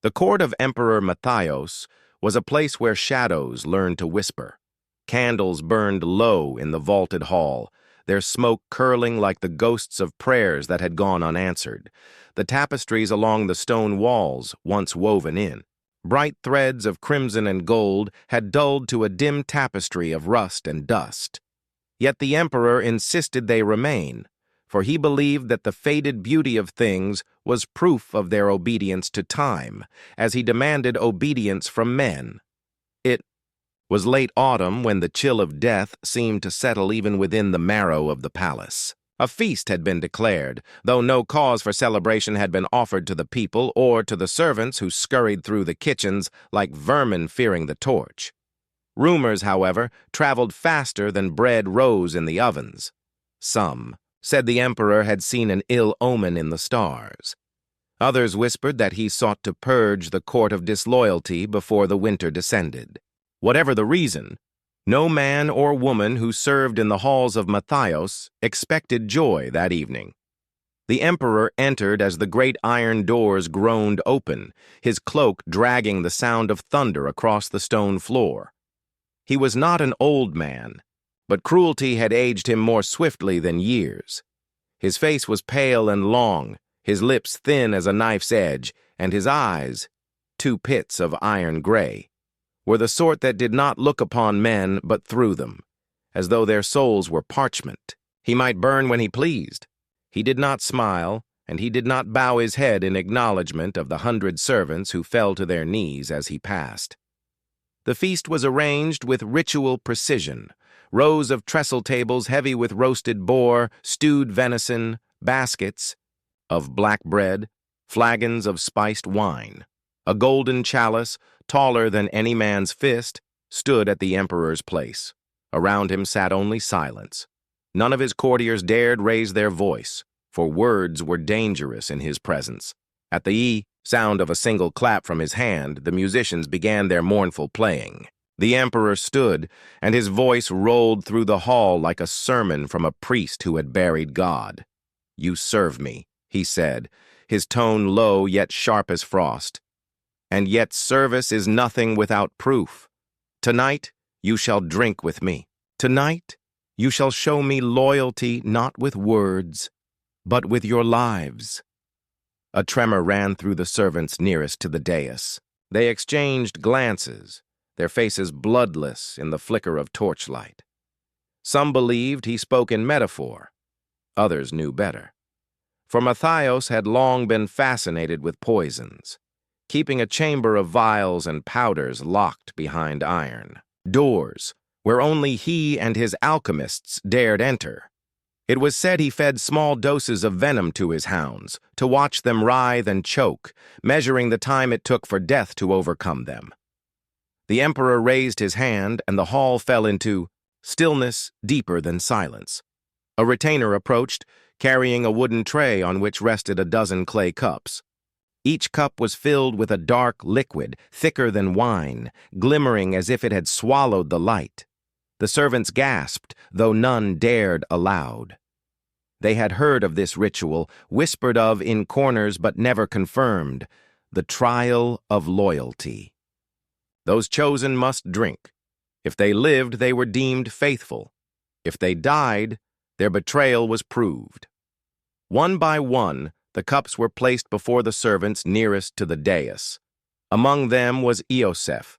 The court of Emperor Matthias was a place where shadows learned to whisper. Candles burned low in the vaulted hall, their smoke curling like the ghosts of prayers that had gone unanswered. The tapestries along the stone walls, once woven in, bright threads of crimson and gold, had dulled to a dim tapestry of rust and dust. Yet the emperor insisted they remain, for he believed that the faded beauty of things was proof of their obedience to time, as he demanded obedience from men. It was late autumn when the chill of death seemed to settle even within the marrow of the palace. A feast had been declared, though no cause for celebration had been offered to the people or to the servants who scurried through the kitchens like vermin fearing the torch. Rumors, however, traveled faster than bread rose in the ovens. Some said the emperor had seen an ill omen in the stars. Others whispered that he sought to purge the court of disloyalty before the winter descended. Whatever the reason, no man or woman who served in the halls of Matthias expected joy that evening. The emperor entered as the great iron doors groaned open, his cloak dragging the sound of thunder across the stone floor. He was not an old man, but cruelty had aged him more swiftly than years. His face was pale and long, his lips thin as a knife's edge, and his eyes, two pits of iron gray, were the sort that did not look upon men but through them, as though their souls were parchment. He might burn when he pleased. He did not smile, and he did not bow his head in acknowledgment of the 100 servants who fell to their knees as he passed. The feast was arranged with ritual precision, rows of trestle tables heavy with roasted boar, stewed venison, baskets of black bread, flagons of spiced wine. A golden chalice, taller than any man's fist, stood at the emperor's place. Around him sat only silence. None of his courtiers dared raise their voice, for words were dangerous in his presence. At the sound of a single clap from his hand, the musicians began their mournful playing. The emperor stood, and his voice rolled through the hall like a sermon from a priest who had buried God. "You serve me," he said, his tone low yet sharp as frost. "And yet service is nothing without proof. Tonight you shall drink with me. Tonight you shall show me loyalty not with words, but with your lives." A tremor ran through the servants nearest to the dais. They exchanged glances, their faces bloodless in the flicker of torchlight. Some believed he spoke in metaphor. Others knew better. For Matthias had long been fascinated with poisons, keeping a chamber of vials and powders locked behind iron. Doors where only he and his alchemists dared enter. It was said he fed small doses of venom to his hounds, to watch them writhe and choke, measuring the time it took for death to overcome them. The emperor raised his hand, and the hall fell into stillness deeper than silence. A retainer approached, carrying a wooden tray on which rested a dozen clay cups. Each cup was filled with a dark liquid, thicker than wine, glimmering as if it had swallowed the light. The servants gasped, though none dared aloud. They had heard of this ritual, whispered of in corners but never confirmed, the trial of loyalty. Those chosen must drink. If they lived, they were deemed faithful. If they died, their betrayal was proved. One by one, the cups were placed before the servants nearest to the dais. Among them was Iosef,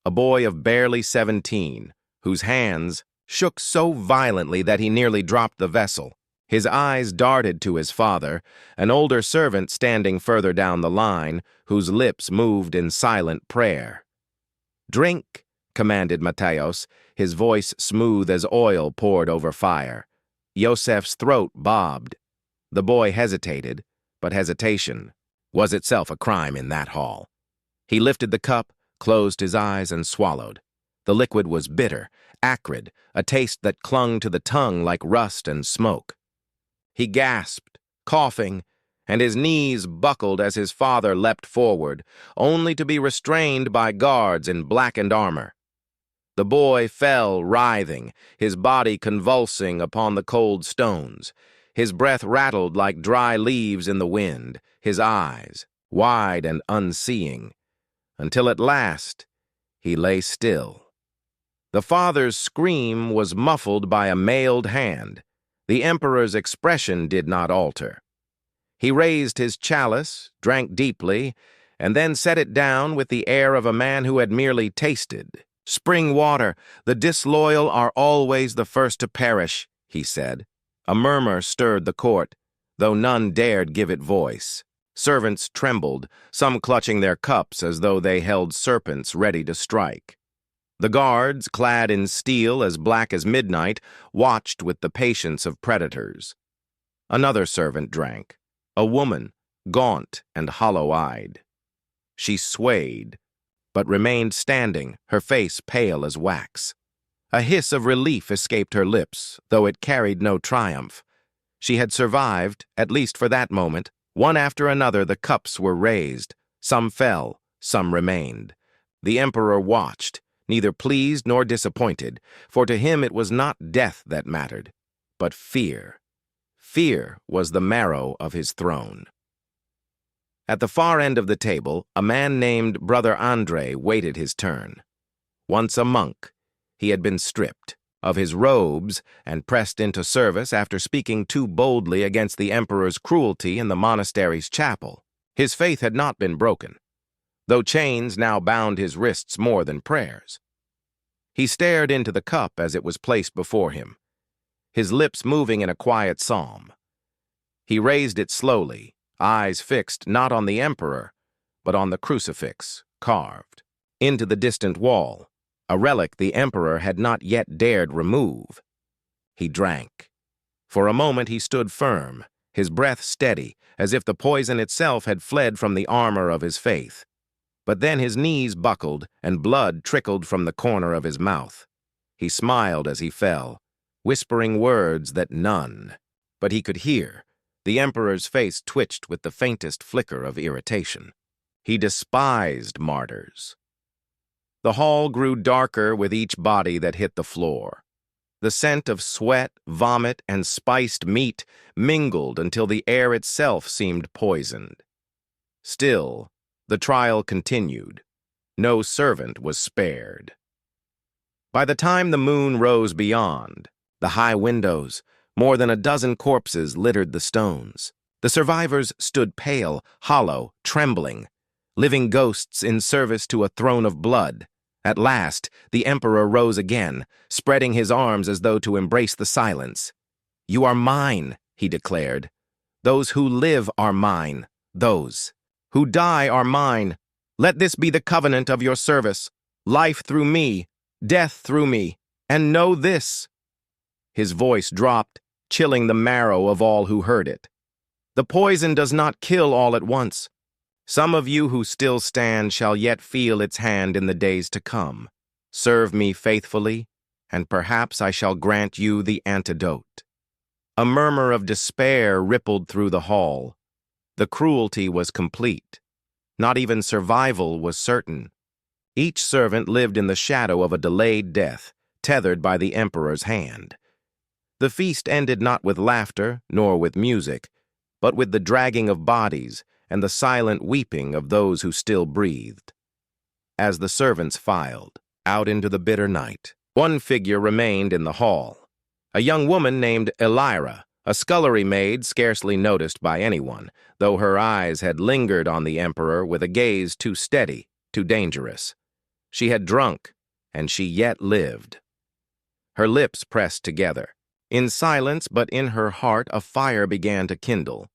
a boy of barely 17, whose hands shook so violently that he nearly dropped the vessel. His eyes darted to his father, an older servant standing further down the line, whose lips moved in silent prayer. "Drink," commanded Matthias, his voice smooth as oil poured over fire. Yosef's throat bobbed. The boy hesitated, but hesitation was itself a crime in that hall. He lifted the cup, closed his eyes, and swallowed. The liquid was bitter, acrid, a taste that clung to the tongue like rust and smoke. He gasped, coughing, and his knees buckled as his father leapt forward, only to be restrained by guards in blackened armor. The boy fell, writhing, his body convulsing upon the cold stones. His breath rattled like dry leaves in the wind, his eyes wide and unseeing, until at last he lay still. The father's scream was muffled by a mailed hand. The emperor's expression did not alter. He raised his chalice, drank deeply, and then set it down with the air of a man who had merely tasted. "Spring water, the disloyal are always the first to perish," he said. A murmur stirred the court, though none dared give it voice. Servants trembled, some clutching their cups as though they held serpents ready to strike. The guards, clad in steel as black as midnight, watched with the patience of predators. Another servant drank, a woman, gaunt and hollow-eyed. She swayed, but remained standing, her face pale as wax. A hiss of relief escaped her lips, though it carried no triumph. She had survived, at least for that moment. One after another the cups were raised. Some fell, some remained. The emperor watched, neither pleased nor disappointed, for to him it was not death that mattered, but fear. Fear was the marrow of his throne. At the far end of the table, a man named Brother Andre waited his turn. Once a monk, he had been stripped of his robes and pressed into service after speaking too boldly against the emperor's cruelty in the monastery's chapel. His faith had not been broken, though chains now bound his wrists more than prayers. He stared into the cup as it was placed before him, his lips moving in a quiet psalm. He raised it slowly, eyes fixed not on the emperor, but on the crucifix, carved into the distant wall, a relic the emperor had not yet dared remove. He drank. For a moment he stood firm, his breath steady, as if the poison itself had fled from the armor of his faith. But then his knees buckled, and blood trickled from the corner of his mouth. He smiled as he fell, whispering words that none but he could hear. The emperor's face twitched with the faintest flicker of irritation. He despised martyrs. The hall grew darker with each body that hit the floor. The scent of sweat, vomit, and spiced meat mingled until the air itself seemed poisoned. Still, the trial continued. No servant was spared. By the time the moon rose beyond the high windows, more than a dozen corpses littered the stones. The survivors stood pale, hollow, trembling, living ghosts in service to a throne of blood. At last, the emperor rose again, spreading his arms as though to embrace the silence. "You are mine," he declared. "Those who live are mine. Those who die are mine. Let this be the covenant of your service. Life through me, death through me. And know this." His voice dropped, chilling the marrow of all who heard it. "The poison does not kill all at once. Some of you who still stand shall yet feel its hand in the days to come. Serve me faithfully, and perhaps I shall grant you the antidote." A murmur of despair rippled through the hall. The cruelty was complete. Not even survival was certain. Each servant lived in the shadow of a delayed death, tethered by the emperor's hand. The feast ended not with laughter, nor with music, but with the dragging of bodies and the silent weeping of those who still breathed. As the servants filed out into the bitter night, one figure remained in the hall. A young woman named Elira, a scullery maid scarcely noticed by anyone, though her eyes had lingered on the emperor with a gaze too steady, too dangerous. She had drunk, and she yet lived. Her lips pressed together. In silence, but in her heart, a fire began to kindle.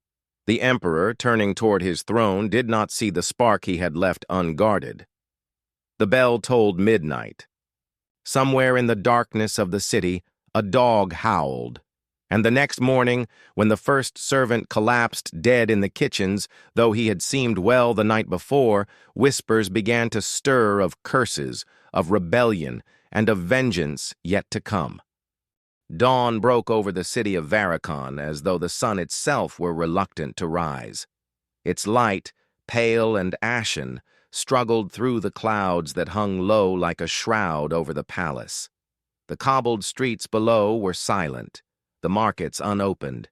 The emperor, turning toward his throne, did not see the spark he had left unguarded. The bell tolled midnight. Somewhere in the darkness of the city, a dog howled. And the next morning, when the first servant collapsed dead in the kitchens, though he had seemed well the night before, whispers began to stir of curses, of rebellion, and of vengeance yet to come. Dawn broke over the city of Varicon as though the sun itself were reluctant to rise. Its light, pale and ashen, struggled through the clouds that hung low like a shroud over the palace. The cobbled streets below were silent, the markets unopened.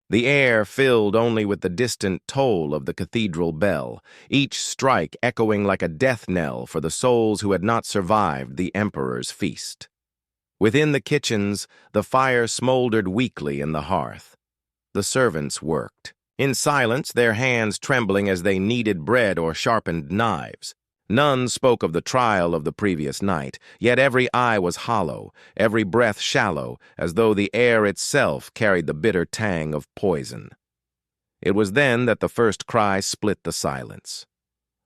The air filled only with the distant toll of the cathedral bell, each strike echoing like a death knell for the souls who had not survived the emperor's feast. Within the kitchens, the fire smoldered weakly in the hearth. The servants worked, in silence, their hands trembling as they kneaded bread or sharpened knives. None spoke of the trial of the previous night, yet every eye was hollow, every breath shallow, as though the air itself carried the bitter tang of poison. It was then that the first cry split the silence.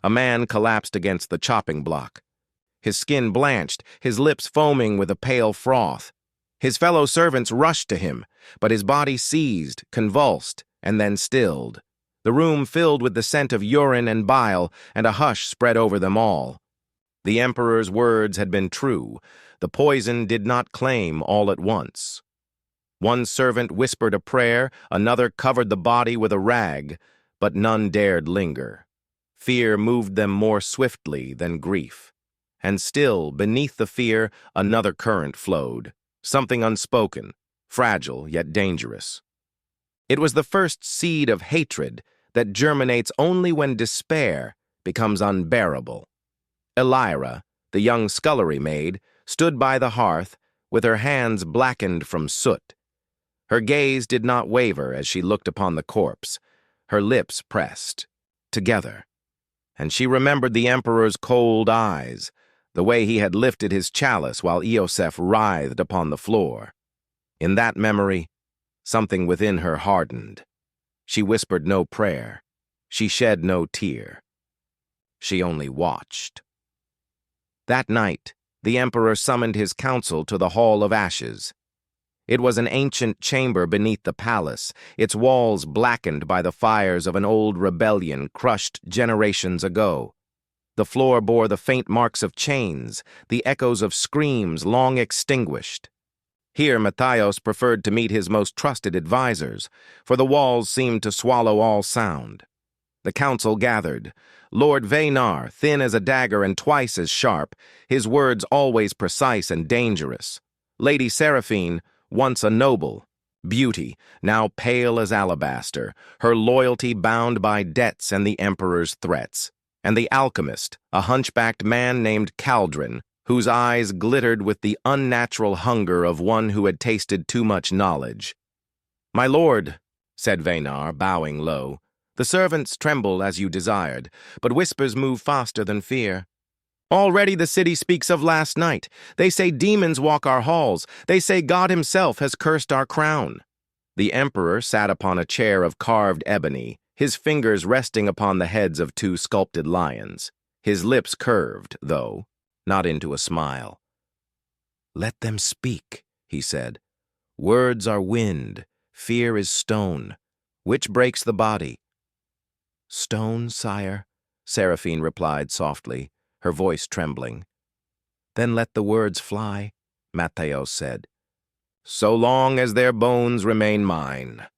A man collapsed against the chopping block, his skin blanched, his lips foaming with a pale froth. His fellow servants rushed to him, but his body seized, convulsed, and then stilled. The room filled with the scent of urine and bile, and a hush spread over them all. The emperor's words had been true. The poison did not claim all at once. One servant whispered a prayer, another covered the body with a rag, but none dared linger. Fear moved them more swiftly than grief. And still, beneath the fear, another current flowed, something unspoken, fragile yet dangerous. It was the first seed of hatred that germinates only when despair becomes unbearable. Elira, the young scullery maid, stood by the hearth with her hands blackened from soot. Her gaze did not waver as she looked upon the corpse, her lips pressed together, and she remembered the emperor's cold eyes, the way he had lifted his chalice while Iosef writhed upon the floor. In that memory, something within her hardened. She whispered no prayer. She shed no tear. She only watched. That night, the emperor summoned his council to the Hall of Ashes. It was an ancient chamber beneath the palace, its walls blackened by the fires of an old rebellion crushed generations ago. The floor bore the faint marks of chains, the echoes of screams long extinguished. Here Matthias preferred to meet his most trusted advisors, for the walls seemed to swallow all sound. The council gathered. Lord Vaynar, thin as a dagger and twice as sharp, his words always precise and dangerous. Lady Seraphine, once a noble, beauty, now pale as alabaster, her loyalty bound by debts and the emperor's threats. And the alchemist, a hunchbacked man named Caldron, whose eyes glittered with the unnatural hunger of one who had tasted too much knowledge. "My lord," said Vaynar, bowing low, "the servants tremble as you desired, but whispers move faster than fear. Already the city speaks of last night. They say demons walk our halls. They say God himself has cursed our crown." The emperor sat upon a chair of carved ebony, his fingers resting upon the heads of two sculpted lions. His lips curved, though, not into a smile. "Let them speak," he said. "Words are wind, fear is stone. Which breaks the body?" "Stone, sire," Seraphine replied softly, her voice trembling. "Then let the words fly," Matthias said. "So long as their bones remain mine."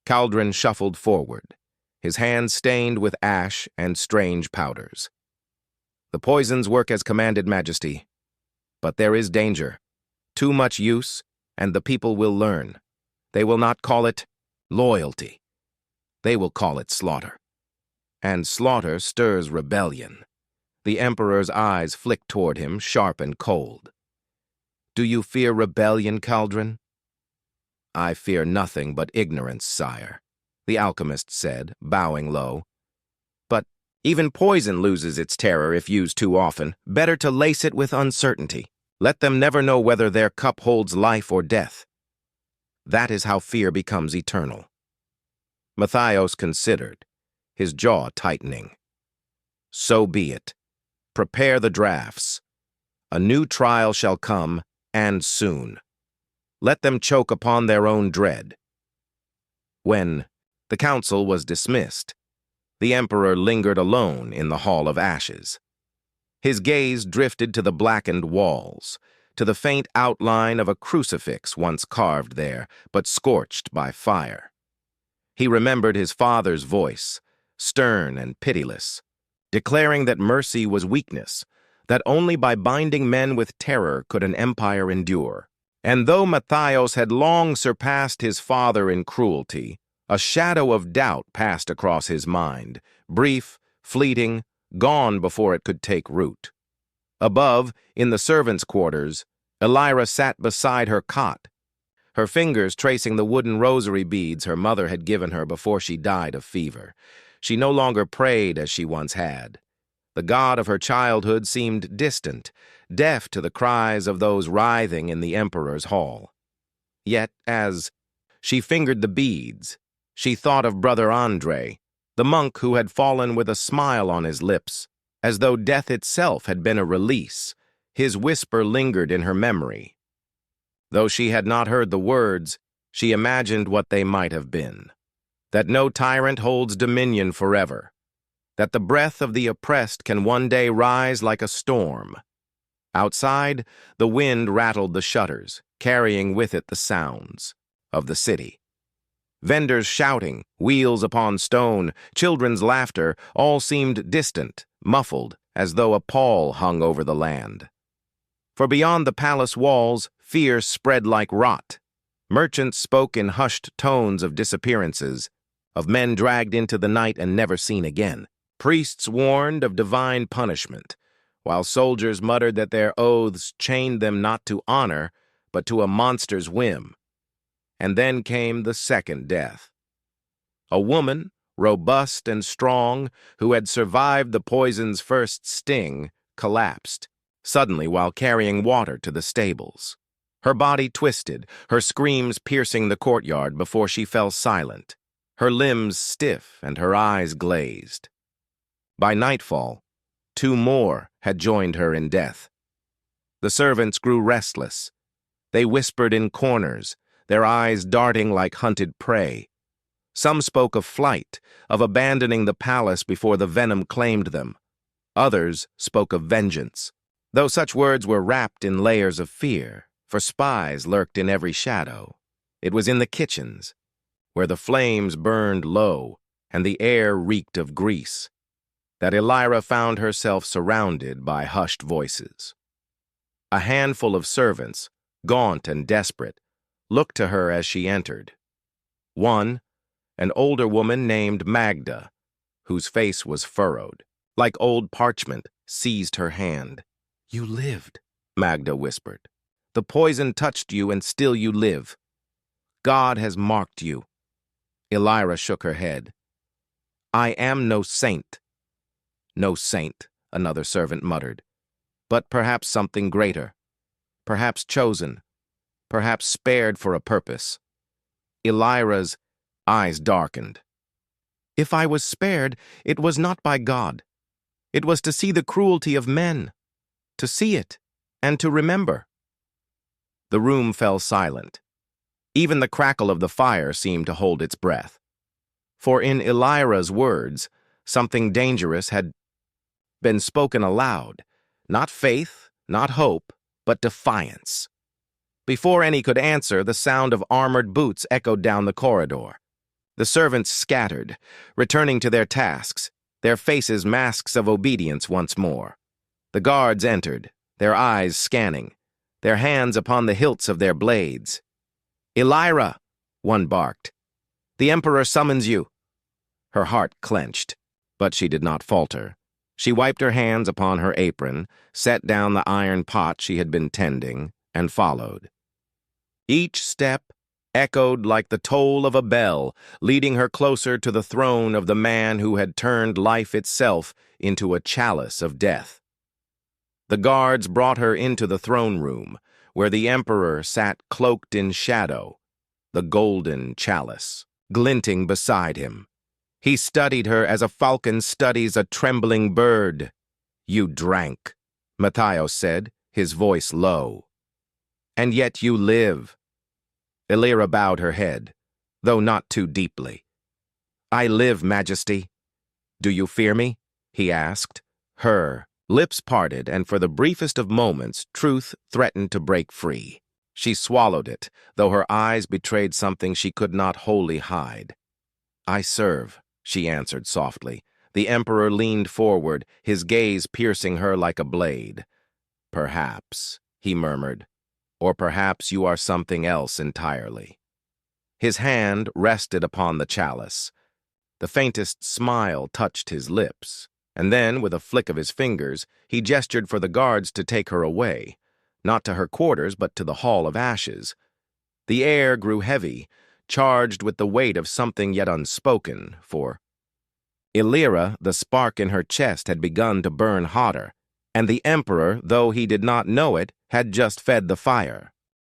Caldron shuffled forward, his hands stained with ash and strange powders. "The poisons work as commanded, Majesty. But there is danger. Too much use, and the people will learn. They will not call it loyalty. They will call it slaughter. And slaughter stirs rebellion." The emperor's eyes flicked toward him, sharp and cold. "Do you fear rebellion, Caldron?" "I fear nothing but ignorance, sire," the alchemist said, bowing low. "But even poison loses its terror if used too often. Better to lace it with uncertainty. Let them never know whether their cup holds life or death. That is how fear becomes eternal." Matthias considered, his jaw tightening. "So be it. Prepare the drafts. A new trial shall come, and soon. Let them choke upon their own dread." When the council was dismissed, the emperor lingered alone in the Hall of Ashes. His gaze drifted to the blackened walls, to the faint outline of a crucifix once carved there, but scorched by fire. He remembered his father's voice, stern and pitiless, declaring that mercy was weakness, that only by binding men with terror could an empire endure. And though Matthias had long surpassed his father in cruelty, a shadow of doubt passed across his mind, brief, fleeting, gone before it could take root. Above, in the servants' quarters, Elira sat beside her cot, her fingers tracing the wooden rosary beads her mother had given her before she died of fever. She no longer prayed as she once had. The God of her childhood seemed distant, deaf to the cries of those writhing in the emperor's hall. Yet, as she fingered the beads, she thought of Brother Andre, the monk who had fallen with a smile on his lips, as though death itself had been a release. His whisper lingered in her memory. Though she had not heard the words, she imagined what they might have been. That no tyrant holds dominion forever. That the breath of the oppressed can one day rise like a storm. Outside, the wind rattled the shutters, carrying with it the sounds of the city. Vendors shouting, wheels upon stone, children's laughter, all seemed distant, muffled, as though a pall hung over the land. For beyond the palace walls, fear spread like rot. Merchants spoke in hushed tones of disappearances, of men dragged into the night and never seen again. Priests warned of divine punishment, while soldiers muttered that their oaths chained them not to honor, but to a monster's whim. And then came the second death. A woman, robust and strong, who had survived the poison's first sting, collapsed, suddenly while carrying water to the stables. Her body twisted, her screams piercing the courtyard before she fell silent, her limbs stiff and her eyes glazed. By nightfall, 2 more had joined her in death. The servants grew restless. They whispered in corners, their eyes darting like hunted prey. Some spoke of flight, of abandoning the palace before the venom claimed them. Others spoke of vengeance, though such words were wrapped in layers of fear, for spies lurked in every shadow. It was in the kitchens, where the flames burned low and the air reeked of grease, that Elira found herself surrounded by hushed voices. A handful of servants, gaunt and desperate, looked to her as she entered. One, an older woman named Magda, whose face was furrowed, like old parchment, seized her hand. "You lived," Magda whispered. "The poison touched you and still you live. God has marked you." Elira shook her head. "I am no saint." "No saint," another servant muttered, "but perhaps something greater. Perhaps chosen. Perhaps spared for a purpose." Elira's eyes darkened. "If I was spared, it was not by God. It was to see the cruelty of men, to see it, and to remember." The room fell silent. Even the crackle of the fire seemed to hold its breath. For in Elira's words, something dangerous had been spoken aloud. Not faith, not hope, but defiance. Before any could answer, the sound of armored boots echoed down the corridor. The servants scattered, returning to their tasks, their faces masks of obedience once more. The guards entered, their eyes scanning, their hands upon the hilts of their blades. "Elira," one barked. "The Emperor summons you." Her heart clenched, but she did not falter. She wiped her hands upon her apron, set down the iron pot she had been tending, and followed. Each step echoed like the toll of a bell, leading her closer to the throne of the man who had turned life itself into a chalice of death. The guards brought her into the throne room, where the emperor sat cloaked in shadow, the golden chalice glinting beside him. He studied her as a falcon studies a trembling bird. "You drank," Matthias said, his voice low. "And yet you live." Elira bowed her head, though not too deeply. "I live, Majesty." "Do you fear me?" he asked. Her lips parted, and for the briefest of moments, truth threatened to break free. She swallowed it, though her eyes betrayed something she could not wholly hide. "I serve," she answered softly. The emperor leaned forward, his gaze piercing her like a blade. "Perhaps," he murmured. Or perhaps you are something else entirely. His hand rested upon the chalice. The faintest smile touched his lips, and then, with a flick of his fingers, he gestured for the guards to take her away, not to her quarters but to the Hall of Ashes. The air grew heavy, charged with the weight of something yet unspoken, for Illyra, the spark in her chest, had begun to burn hotter, and the Emperor, though he did not know it, had just fed the fire.